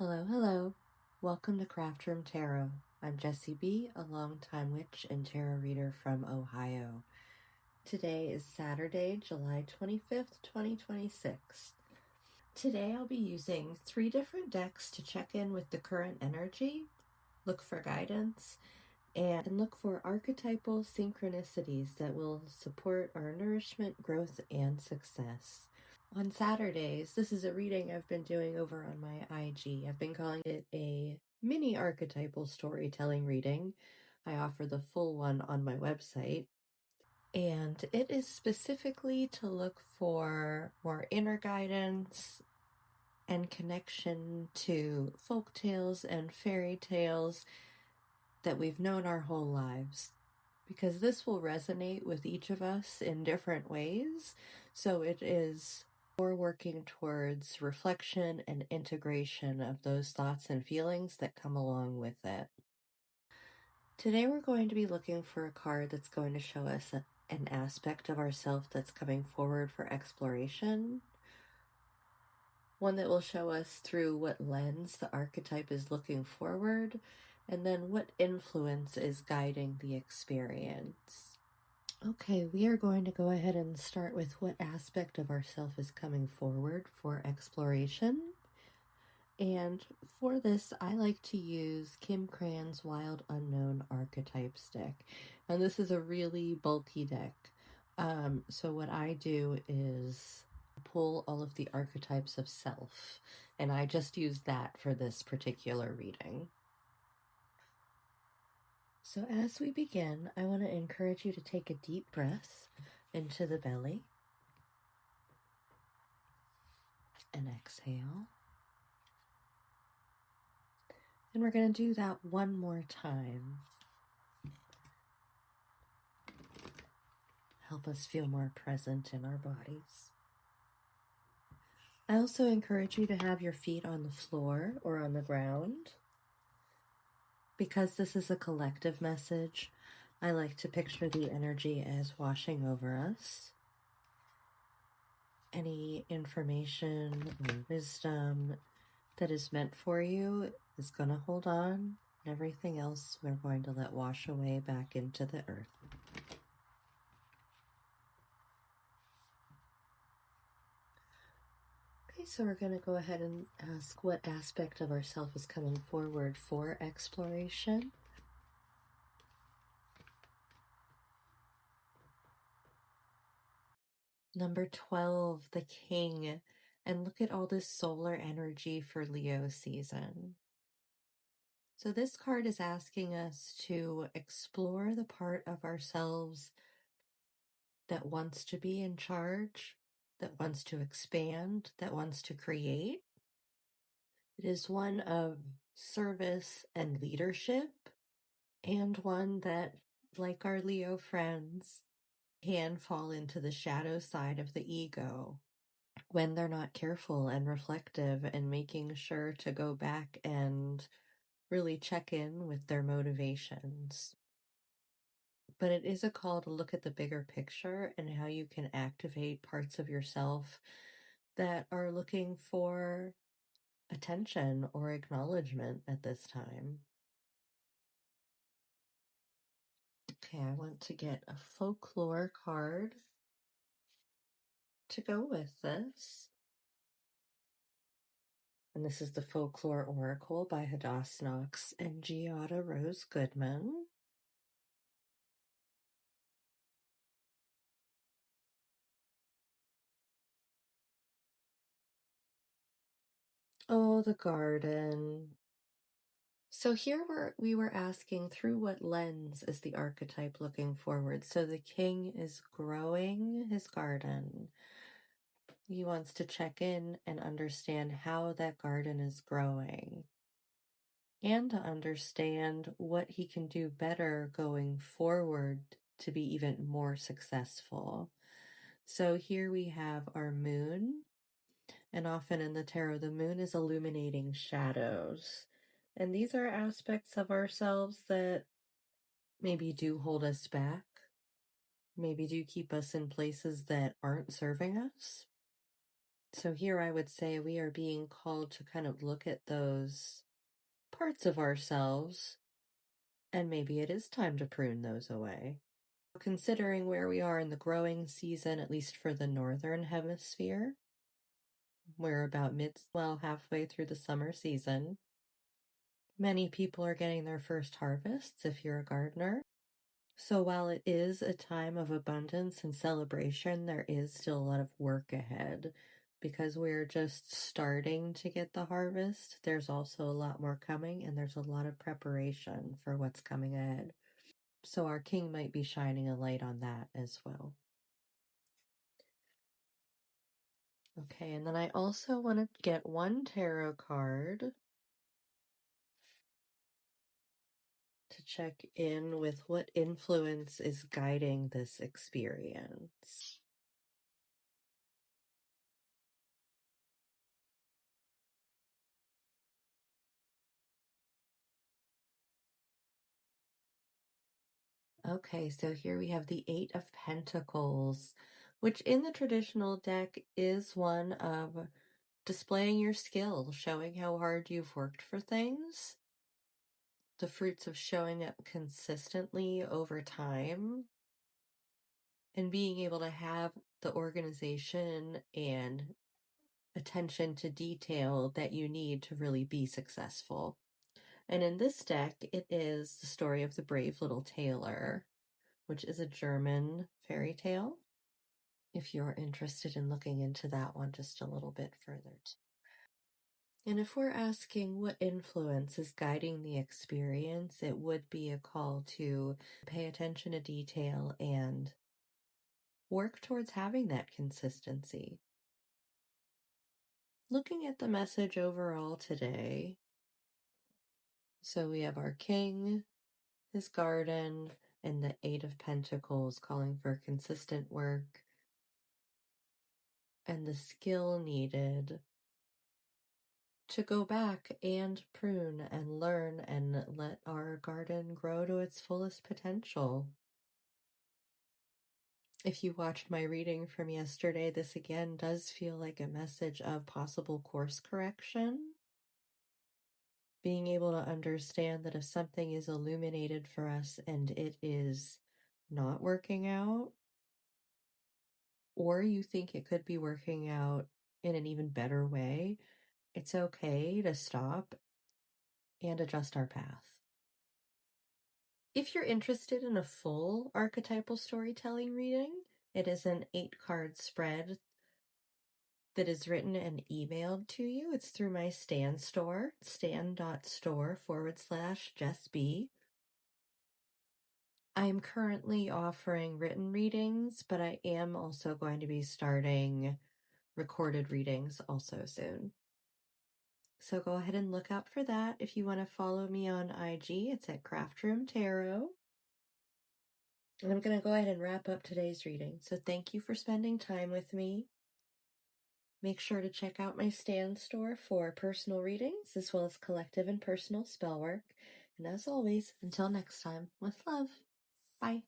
Hello, hello. Welcome to Craft Room Tarot. I'm Jessie B., a longtime witch and tarot reader from Ohio. Today is Saturday, July 25th, 2026. Today I'll be using 3 different decks to check in with the current energy, look for guidance, and look for archetypal synchronicities that will support our nourishment, growth, and success. On Saturdays, this is a reading I've been doing over on my IG. I've been calling it a Mini Archetypal Storytelling Reading. I offer the full one on my website. And it is specifically to look for more inner guidance and connection to folk tales and fairy tales that we've known our whole lives. Because this will resonate with each of us in different ways. So it is more working towards reflection and integration of those thoughts and feelings that come along with it. Today we're going to be looking for a card that's going to show us an aspect of ourself that's coming forward for exploration. One that will show us through what lens the archetype is looking forward, and then what influence is guiding the experience. Okay, we are going to go ahead and start with what aspect of ourself is coming forward for exploration. And for this, I like to use Kim Cran's Wild Unknown Archetypes deck. And this is a really bulky deck. So what I do is pull all of the archetypes of self. And I just use that for this particular reading. So as we begin, I want to encourage you to take a deep breath into the belly and exhale. And we're going to do that one more time. Help us feel more present in our bodies. I also encourage you to have your feet on the floor or on the ground. Because this is a collective message, I like to picture the energy as washing over us. Any information or wisdom that is meant for you is going to hold on, and everything else we're going to let wash away back into the earth. Okay, so we're going to go ahead and ask what aspect of ourself is coming forward for exploration. Number 12, the King. And look at all this solar energy for Leo season. So this card is asking us to explore the part of ourselves that wants to be in charge, that wants to expand, that wants to create. It is one of service and leadership, and one that, like our Leo friends, can fall into the shadow side of the ego when they're not careful and reflective and making sure to go back and really check in with their motivations. But it is a call to look at the bigger picture and how you can activate parts of yourself that are looking for attention or acknowledgement at this time. Okay, I want to get a folklore card to go with this. And this is the Folklore Oracle by Hadass Knox and Giada Rose Goodman. Oh, the garden. So here we were asking through what lens is the archetype looking forward. So the King is growing his garden. He wants to check in and understand how that garden is growing, and to understand what he can do better going forward to be even more successful. So here we have our moon, and often in the tarot, the moon is illuminating shadows. And these are aspects of ourselves that maybe do hold us back, maybe do keep us in places that aren't serving us. So here I would say we are being called to kind of look at those parts of ourselves, and maybe it is time to prune those away. Considering where we are in the growing season, at least for the northern hemisphere, we're about halfway through the summer season. Many people are getting their first harvests if you're a gardener. So while it is a time of abundance and celebration, there is still a lot of work ahead. Because we're just starting to get the harvest, there's also a lot more coming, and there's a lot of preparation for what's coming ahead. So our king might be shining a light on that as well. Okay, and then I also want to get one tarot card to check in with what influence is guiding this experience. Okay, so here we have the Eight of Pentacles, which in the traditional deck is one of displaying your skill, showing how hard you've worked for things, the fruits of showing up consistently over time, and being able to have the organization and attention to detail that you need to really be successful. And in this deck, it is the story of the brave little tailor, which is a German fairy tale, if you're interested in looking into that one just a little bit further. And if we're asking what influence is guiding the experience, it would be a call to pay attention to detail and work towards having that consistency. Looking at the message overall today, so we have our king, his garden, and the Eight of Pentacles calling for consistent work and the skill needed to go back and prune and learn and let our garden grow to its fullest potential. If you watched my reading from yesterday, this again does feel like a message of possible course correction. Being able to understand that if something is illuminated for us and it is not working out, or you think it could be working out in an even better way, it's okay to stop and adjust our path. If you're interested in a full archetypal storytelling reading, it is an 8-card spread that is written and emailed to you. It's through my Stan store, stan.store/JessB. I am currently offering written readings, but I am also going to be starting recorded readings also soon. So go ahead and look out for that. If you want to follow me on IG, it's at Craftroom Tarot. And I'm going to go ahead and wrap up today's reading. So thank you for spending time with me. Make sure to check out my Stan store for personal readings, as well as collective and personal spell work. And as always, until next time, with love. Bye.